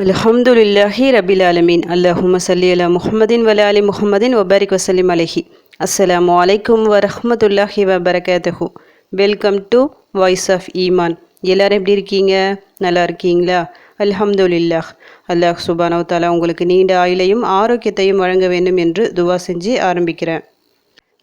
அல்ஹம்துலில்லாஹி ரபில் ஆலமீன். அல்லாஹும்ம ஸல்லி அலா முஹம்மதின் வ அலி முஹம்மதின் வபாரிக் வசல்லிம் அலைஹி. அஸ்ஸலாமு அலைக்கும் வரஹ்மத்துல்லாஹி வபரகாத்துஹு. வெல்கம் டு வாய்ஸ் ஆஃப் ஈமான். எல்லாரும் எப்படி இருக்கீங்க? நல்லா இருக்கீங்களா? அல்ஹம்துலில்லாஹ். அல்லாஹ் சுப்ஹானஹு வ தஆலா உங்களுக்கு நீண்ட ஆயுளையும் ஆரோக்கியத்தையும் வழங்க வேண்டும் என்று துவா செஞ்சு ஆரம்பிக்கிறேன்.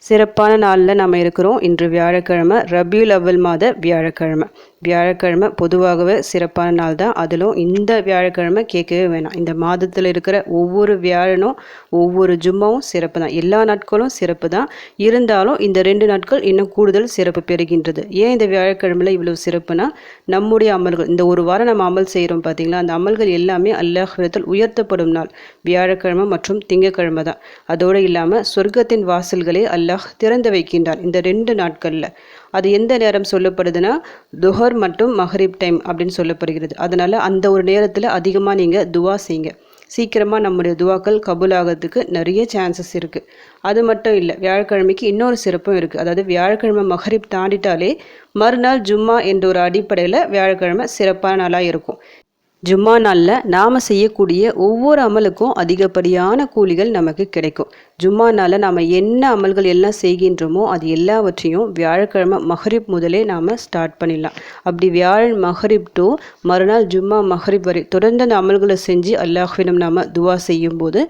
சிறப்பான நாளில் நம்ம இருக்கிறோம். இன்று வியாழக்கிழமை, ரபியுல் அவ்வல் மாத வியாழக்கிழமை. வியாழக்கிழமை பொதுவாகவே சிறப்பான நாள் தான். அதிலும் இந்த வியாழக்கிழமை கேட்கவே வேணாம். இந்த மாதத்தில் இருக்கிற ஒவ்வொரு வியாழனும் ஒவ்வொரு ஜும்மாவும் சிறப்பு தான். எல்லா நாட்களும் சிறப்பு தான். இருந்தாலும் இந்த 2 நாட்கள் இன்னும் கூடுதல் சிறப்பு பெறுகின்றது. ஏன் இந்த வியாழக்கிழமையில் இவ்வளவு சிறப்புனா, நம்முடைய அமல்கள் இந்த ஒரு வாரம் நம்ம அமல் செய்கிறோம் பார்த்தீங்களா, அந்த அமல்கள் எல்லாமே அல்லாஹ்விடத்தில் உயர்த்தப்படும் நாள் வியாழக்கிழமை மற்றும் திங்கக்கிழமை தான். அதோடு இல்லாமல் சொர்க்கத்தின் வாசல்களே அல்லாஹ் திறந்து வைக்கின்றான் இந்த 2 நாட்களில். அது எந்த நேரம் சொல்லப்படுதுன்னா, துஹர் மற்றும் மஹ்ரிப் டைம் அப்படின்னு சொல்லப்படுகிறது. அதனால் அந்த ஒரு நேரத்தில் அதிகமாக நீங்கள் துவா செய்யுங்க. சீக்கிரமாக நம்முடைய துவாக்கள் கபூல் ஆகிறதுக்கு நிறைய சான்சஸ் இருக்குது. அது மட்டும் இல்லை, வியாழக்கிழமைக்கு இன்னொரு சிறப்பும் இருக்குது. அதாவது வியாழக்கிழமை மஹ்ரிப் தாண்டிட்டாலே மறுநாள் ஜும்மா என்ற ஒரு அடிப்படையில் வியாழக்கிழமை சிறப்பான நாளாக இருக்கும். ஜும்மா நாளில் நாம் செய்யக்கூடிய ஒவ்வொரு அமலுக்கும் அதிகப்படியான கூலிகள் நமக்கு கிடைக்கும். ஜும்மா நாளில் நாம் என்ன அமல்கள் எல்லாம் செய்கின்றோமோ அது எல்லாவற்றையும் வியாழக்கிழமை மஹ்ரிப் முதலே நாம் ஸ்டார்ட் பண்ணிடலாம். அப்படி வியாழன் மஹ்ரிப் டு மறுநாள் ஜும்மா மஹ்ரிப் வரை தொடர்ந்து அந்த அமல்களை செஞ்சு அல்லாஹ்விடம் நாம் துவா செய்யும்போது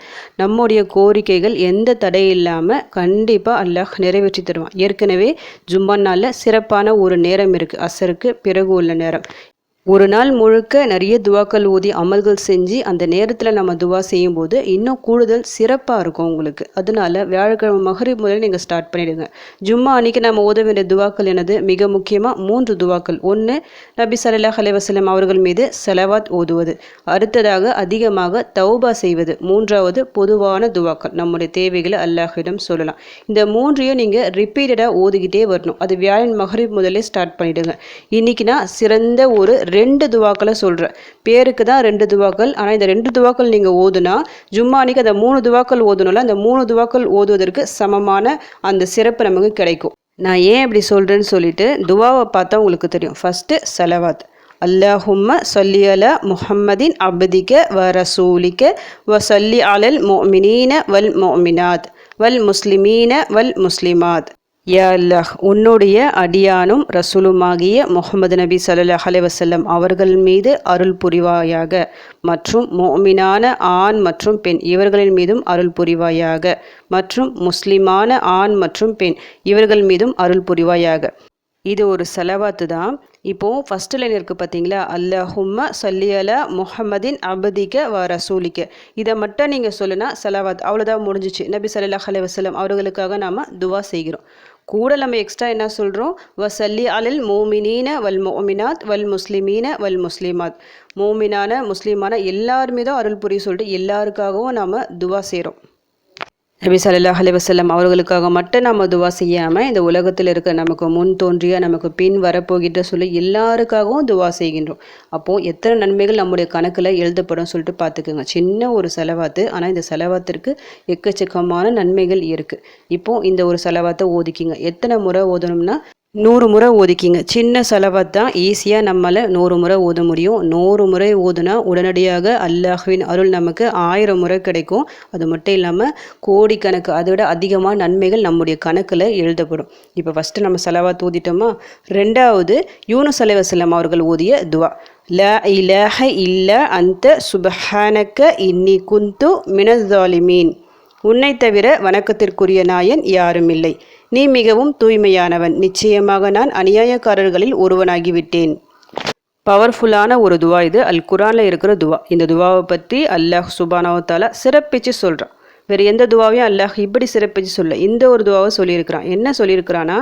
நம்முடைய கோரிக்கைகள் எந்த தடை இல்லாமல் கண்டிப்பாக அல்லாஹ் நிறைவேற்றி தருவான். ஏற்கனவே ஜும்மா நாளில் சிறப்பான ஒரு நேரம் இருக்குது, அசருக்கு பிறகு உள்ள நேரம். ஒரு நாள் முழுக்க நிறைய துவாக்கள் ஓதி அமல்கள் செஞ்சு அந்த நேரத்தில் நம்ம துவா செய்யும்போது இன்னும் கூடுதல் சிறப்பாக இருக்கும் உங்களுக்கு. அதனால வியாழக்கிழமை மஹ்ரிப் முதல்ல நீங்கள் ஸ்டார்ட் பண்ணிடுங்க. ஜும்மா அன்னைக்கு நம்ம ஓத வேண்டிய துவாக்கள் என்னது? மிக முக்கியமாக 3 துவாக்கள். ஒன்று, நபி ஸல்லல்லாஹு அலைஹி வஸல்லம் அவர்கள் மீது ஸலவாத் ஓதுவது. அடுத்ததாக அதிகமாக தௌபா செய்வது. மூன்றாவது பொதுவான துவாக்கள், நம்முடைய தேவைகளை அல்லாஹ்விடம் சொல்லலாம். இந்த 3ஐயும் நீங்கள் ரிப்பீட்டடாக ஓதிக்கிட்டே வரணும். அது வியாழன் மஹ்ரிப் முதலே ஸ்டார்ட் பண்ணிவிடுங்க. இன்றைக்கி நான் சிறந்த ஒரு 2 துவாக்களை சொல்கிறேன். பேருக்கு தான் 2 துவாக்கள், ஆனால் இந்த 2 துவாக்கள் நீங்கள் ஓதுனா ஜும்மா அன்னைக்கு அந்த 3 துவாக்கள் ஓதுனால அந்த 3 துவாக்கள் ஓதுவதற்கு சமமான அந்த சிறப்பு நமக்கு கிடைக்கும். நான் ஏன் இப்படி சொல்கிறேன்னு சொல்லிட்டு துவாவை பார்த்தா உங்களுக்கு தெரியும். ஃபஸ்ட்டு ஸலவாத். அல்லாஹும்ம ஸல்லி அலா முஹம்மதின் அப்திக வ ரசூலிக வ ஸல்லி அலல் முஃமினீன வல் முஃமினாத் வல் முஸ்லிமீன வல் முஸ்லிமாத். யா அல்லாஹ், உன்னுடைய அடியானும் ரசூலுமாகிய முஹம்மது நபி ஸல்லல்லாஹு அலைஹி வஸல்லம் அவர்கள் மீது அருள் புரிவாயாக, மற்றும் முஃமினான ஆண் மற்றும் பெண் இவர்களின் மீதும் அருள் புரிவாயாக, மற்றும் முஸ்லிமான ஆண் மற்றும் பெண் இவர்கள் மீதும் அருள் புரிவாயாக. இது ஒரு ஸலவாத்து தான். இப்போது ஃபஸ்ட்டு லைன் இருக்குது பார்த்தீங்களா, அல்லாஹும்ம ஸல்லி அலா முஹம்மதின் அப்திக வ ரசூலிக. இதை மட்டும் நீங்கள் சொல்லுனா ஸலவாத், அவ்வளோதான், முடிஞ்சிச்சு. நபி ஸல்லல்லாஹு அலைஹி வஸல்லம் அவர்களுக்காக நாம் துவா செய்கிறோம். கூட நம்ம எக்ஸ்ட்ரா என்ன சொல்கிறோம்? வ ஸல்லி அலல் முஃமினீன வல் முஃமினாத் வல் முஸ்லிமீன வல் முஸ்லிமாத். மூமினான முஸ்லீமான எல்லாருமே தான் அருள் புரிய சொல்லிட்டு எல்லாருக்காகவும் நாம் துவா செய்கிறோம். நபி ஸல்லல்லாஹு அலைஹி வஸல்லம் அவர்களுக்காக மட்டும் நம்ம துவா செய்யாமல் இந்த உலகத்தில் இருக்க நமக்கு முன் தோன்றிய நமக்கு பின் வரப்போகின்ற சொல்லி எல்லாருக்காகவும் துவா செய்கின்றோம். அப்போது எத்தனை நன்மைகள் நம்முடைய கணக்கில் எழுதப்படும் சொல்லிட்டு பார்த்துக்குங்க. சின்ன ஒரு ஸலவாத்து, ஆனால் இந்த ஸலவாத்திற்கு எக்கச்சக்கமான நன்மைகள் இருக்குது. இப்போது இந்த ஒரு ஸலவாத்தை ஓதிக்கிங்க. எத்தனை முறை ஓதணும்னா 100 முறை ஓதிக்கிங்க. சின்ன ஸலவாத் தான், ஈஸியாக நம்மளால் 100 முறை ஓத முடியும். 100 முறை ஓதுனா உடனடியாக அல்லாஹ்வின் அருள் நமக்கு 1000 முறை கிடைக்கும். அது மட்டும் இல்லாமல் கோடிக்கணக்கு, அதை விட அதிகமான நன்மைகள் நம்முடைய கணக்கில் எழுதப்படும். இப்போ ஃபஸ்ட்டு நம்ம ஸலவாத் ஓதிட்டோமா? 2வது யூனுஸ் அலைஹிஸ்ஸலாம் அவர்கள் ஓதிய துவா. லா இலாஹ இல்லா அன்த சுப்ஹானக இன்னி குந்து மினஸ் ஸாலிமீன். உன்னை தவிர வணக்கத்திற்குரிய நாயன் யாரும் இல்லை, நீ மிகவும் தூய்மையானவன், நிச்சயமாக நான் அநியாயக்காரர்களில் ஒருவனாகிவிட்டேன். பவர்ஃபுல்லான ஒரு துவா இது. அல் குர்ஆனில் இருக்கிற துவா. இந்த துவாவை பற்றி அல்லாஹ் சுப்ஹானஹு வ தஆலா சிறப்பிச்சு சொல்கிறான். வேறு எந்த துவாவையும் அல்லாஹ் இப்படி சிறப்பிச்சு சொல்ல, இந்த ஒரு துவாவை சொல்லியிருக்கிறான். என்ன சொல்லியிருக்கிறான்னா,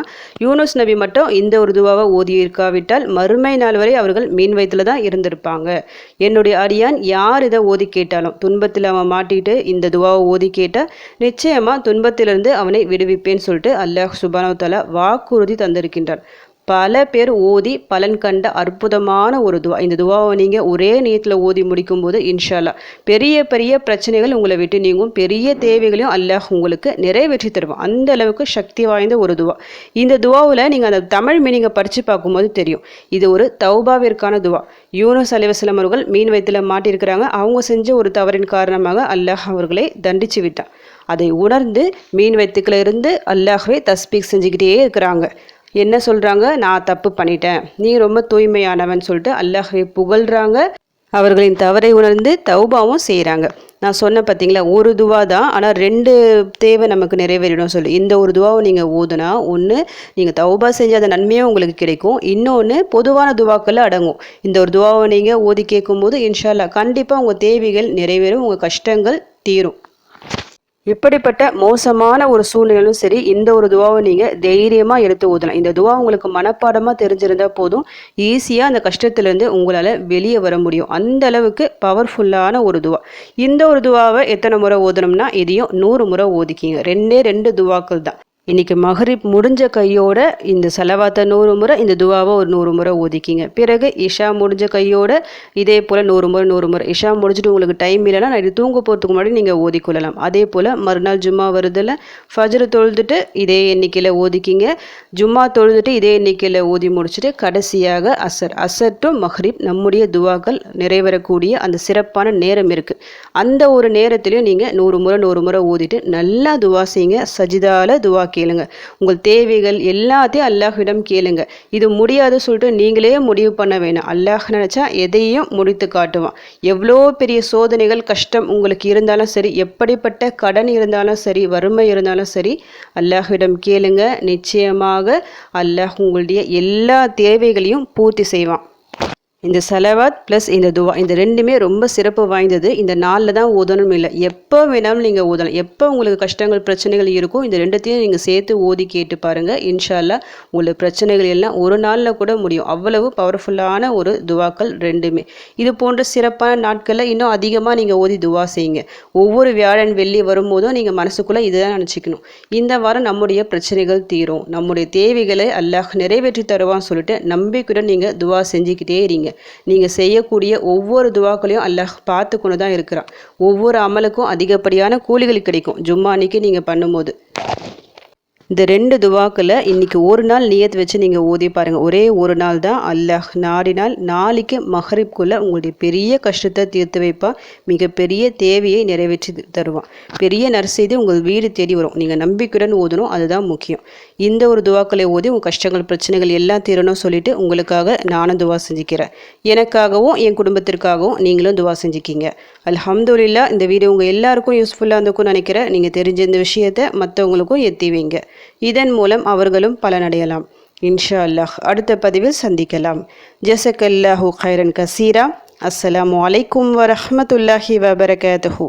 யூனுஸ் நபி மட்டும் இந்த ஒரு துவாவை ஓதி இருக்காவிட்டால் மறுமை நாள் வரை அவர்கள் மீன் வயிற்றில் தான் இருந்திருப்பாங்க. என்னுடைய அடியான் யார் இதை ஓதி கேட்டாலும், துன்பத்தில் அவன் மாட்டிட்டு இந்த துவாவை ஓதி கேட்டால் நிச்சயமாக துன்பத்திலிருந்து அவனை விடுவிப்பேன்னு சொல்லிட்டு அல்லாஹ் சுப்ஹானஹு வ தஆலா வாக்குறுதி தந்திருக்கின்றான். பல பேர் ஓதி பலன் கண்ட அற்புதமான ஒரு துவா. இந்த துவாவை நீங்கள் ஒரே நேரத்தில் ஓதி முடிக்கும்போது இன்ஷா அல்லாஹ் பெரிய பெரிய பிரச்சனைகள் உங்களை விட்டு நீங்கும், பெரிய தேவைகளையும் அல்லாஹ் உங்களுக்கு நிறைவேற்றி தருவான். அந்த அளவுக்கு சக்தி வாய்ந்த ஒரு துவா. இந்த துவாவில் நீங்கள் அந்த தமிழ் மீனிங்கை படித்து பார்க்கும்போது தெரியும். இது ஒரு தௌபாவிற்கான துவா. யூனுஸ் அலைஹிஸ்ஸலாம் அவர்கள் மீன் வயிற்றில் மாட்டியிருக்கிறாங்க. அவங்க செஞ்ச ஒரு தவறின் காரணமாக அல்லாஹ் அவர்களை தண்டித்து விட்டான். அதை உணர்ந்து மீன் வயிற்றுக்குள்ள இருந்து அல்லாஹ்வே தஸ்பீக் செஞ்சுக்கிட்டே இருக்கிறாங்க. என்ன சொல்கிறாங்க? நான் தப்பு பண்ணிட்டேன், நீ ரொம்ப தூய்மையானவன் சொல்லிட்டு அல்லாஹ்வை புகழ்கிறாங்க. அவர்களின் தவறை உணர்ந்து தௌபாவும் செய்கிறாங்க. நான் சொன்ன பார்த்தீங்களா, ஒரு துவா தான், ஆனால் 2 தேவை நமக்கு நிறைவேறிடும் சொல்லி. இந்த ஒரு துவாவை நீங்கள் ஓதுனா ஒன்று நீங்கள் தௌபா செஞ்சாத நன்மையும் உங்களுக்கு கிடைக்கும், இன்னொன்று பொதுவான துவாக்களில் அடங்கும். இந்த ஒரு துவாவை நீங்கள் ஓதி கேட்கும்போது இன்ஷா அல்லாஹ் கண்டிப்பாக உங்கள் தேவைகள் நிறைவேறும், உங்கள் கஷ்டங்கள் தீரும். இப்படிப்பட்ட மோசமான ஒரு சூழ்நிலையும் சரி, இந்த ஒரு துவாவை நீங்கள் தைரியமாக எடுத்து ஓதலாம். இந்த துவா உங்களுக்கு மனப்பாடமாக தெரிஞ்சிருந்தால் போதும், ஈஸியாக அந்த கஷ்டத்துலேருந்து உங்களால் வெளியே வர முடியும். அந்த அளவுக்கு பவர்ஃபுல்லான ஒரு துவா. இந்த ஒரு துவாவை எத்தனை முறை ஓதணும்னா இதையும் 100 முறை ஓதிக்கிங்க. 2 துவாக்கள் தான். இன்றைக்கி மஹ்ரிப் முடிஞ்ச கையோட இந்த செலவாத்தை 100 முறை, இந்த துவாவை ஒரு 100 முறை ஓதிக்கிங்க. பிறகு இஷா முடிஞ்ச கையோட இதே போல் 100 முறை. இஷா முடிஞ்சுட்டு உங்களுக்கு டைம் இல்லைன்னா நான் இது தூங்க போகிறதுக்கு முன்னாடி நீங்கள் ஓதிக்கொள்ளலாம். அதே போல் மறுநாள் ஜும்மா வருதில்ல, ஃபஜ்ர் தொழுதுட்டு இதே எண்ணிக்கையில் ஓதிக்கிங்க. ஜும்மா தொழுதுட்டு இதே எண்ணிக்கையில் ஓதி முடிச்சுட்டு கடைசியாக அசர் டு மஹ்ரிப் நம்முடைய துவாக்கள் நிறைவேறக்கூடிய அந்த சிறப்பான நேரம் இருக்குது. அந்த ஒரு நேரத்திலையும் நீங்கள் 100 முறை ஓதிட்டு நல்லா துவா செய்யுங்க. சஜிதால துவா கேளுங்க. உங்கள் தேவைகள் எல்லாத்தையும் அல்லாஹ்விடம் கேளுங்க. இது முடியாது சொல்லிட்டு நீங்களே முடிவு பண்ண வேணாம். அல்லாஹ் நினச்சா எதையும் முடித்து காட்டுவான். எவ்வளோ பெரிய சோதனைகள் கஷ்டம் உங்களுக்கு இருந்தாலும் சரி, எப்படிப்பட்ட கடன் இருந்தாலும் சரி, வறுமை இருந்தாலும் சரி, அல்லாஹ்விடம் கேளுங்க. நிச்சயமாக அல்லாஹ் உங்களுடைய எல்லா தேவைகளையும் பூர்த்தி செய்வான். இந்த சலவாத் ப்ளஸ் இந்த துவா இந்த 2மே ரொம்ப சிறப்பு வாய்ந்தது. இந்த நாளில் தான் ஓதணும் இல்லை, எப்போ வேணாலும் நீங்கள் ஓதலாம். எப்போ உங்களுக்கு கஷ்டங்கள் பிரச்சனைகள் இருக்கும், இந்த 2த்தையும் நீங்கள் சேர்த்து ஓதி கேட்டு பாருங்கள். இன்ஷா அல்லாஹ் உங்களுக்கு பிரச்சனைகள் எல்லாம் ஒரு நாளில் கூட முடியும். அவ்வளவு பவர்ஃபுல்லான ஒரு துவாக்கள் 2மே. இது போன்ற சிறப்பான நாட்களில் இன்னும் அதிகமாக நீங்கள் ஓதி துவா செய்யுங்க. ஒவ்வொரு வியாழன் வெள்ளி வரும்போதும் நீங்கள் மனசுக்குள்ளே இதுதான் நினச்சிக்கணும், இந்த வாரம் நம்முடைய பிரச்சனைகள் தீரும், நம்முடைய தேவைகளை அல்லாஹ் நிறைவேற்றி தருவான்னு சொல்லிட்டு நம்பிக்கையுடன் நீங்கள் துவா செஞ்சுக்கிட்டே இருங்க. நீங்கள் செய்யக்கூடிய ஒவ்வொரு துவாக்களையும் அல்லாஹ் பார்த்து கொண்டு தான் இருக்கிறான். ஒவ்வொரு அமலுக்கும் அதிகப்படியான கூலிகள் கிடைக்கும் ஜும்மா அன்னைக்கு நீங்கள் பண்ணும்போது. இந்த 2 துவாக்களை இன்றைக்கி ஒரு நாள் நியத் வச்சு நீங்கள் ஓதி பாருங்கள். ஒரே ஒரு நாள் தான், அல்லாஹ் நாடினால் நாளைக்கு மஹ்ரிப்குள்ளே உங்களுடைய பெரிய கஷ்டத்தை தீர்த்து வைப்பான். மிகப்பெரிய தேவையை நிறைவேற்றி தருவான். பெரிய நற்செய்தி உங்கள் வீடு தேடி வரும். நீங்கள் நம்பிக்கையுடன் ஓதணும், அதுதான் முக்கியம். இந்த ஒரு துவாக்களை ஓதி உங்கள் கஷ்டங்கள் பிரச்சனைகள் எல்லாம் தீரணும் சொல்லிட்டு உங்களுக்காக நானும் துவா செஞ்சுக்கிறேன். எனக்காகவும் என் குடும்பத்திற்காகவும் நீங்களும் துவா செஞ்சுக்கிங்க. அல்ஹம்துலில்லாஹ். இந்த வீடியோ உங்கள் எல்லாருக்கும் யூஸ்ஃபுல்லாக இருந்திருக்கும்னு நினைக்கிறேன். நீங்கள் தெரிஞ்ச இந்த விஷயத்தை மற்றவங்களுக்கும் எத்தி வைங்க. இதன் மூலம் அவர்களும் பலனடையலாம். இன்ஷா அல்லாஹ் அடுத்த பதிவில் சந்திக்கலாம். ஜஸக்கல்லாஹு கைரன் கசீரா. அஸ்ஸலாமு அலைக்கும் வரஹ்மத்துல்லாஹி வபரகாத்துஹு.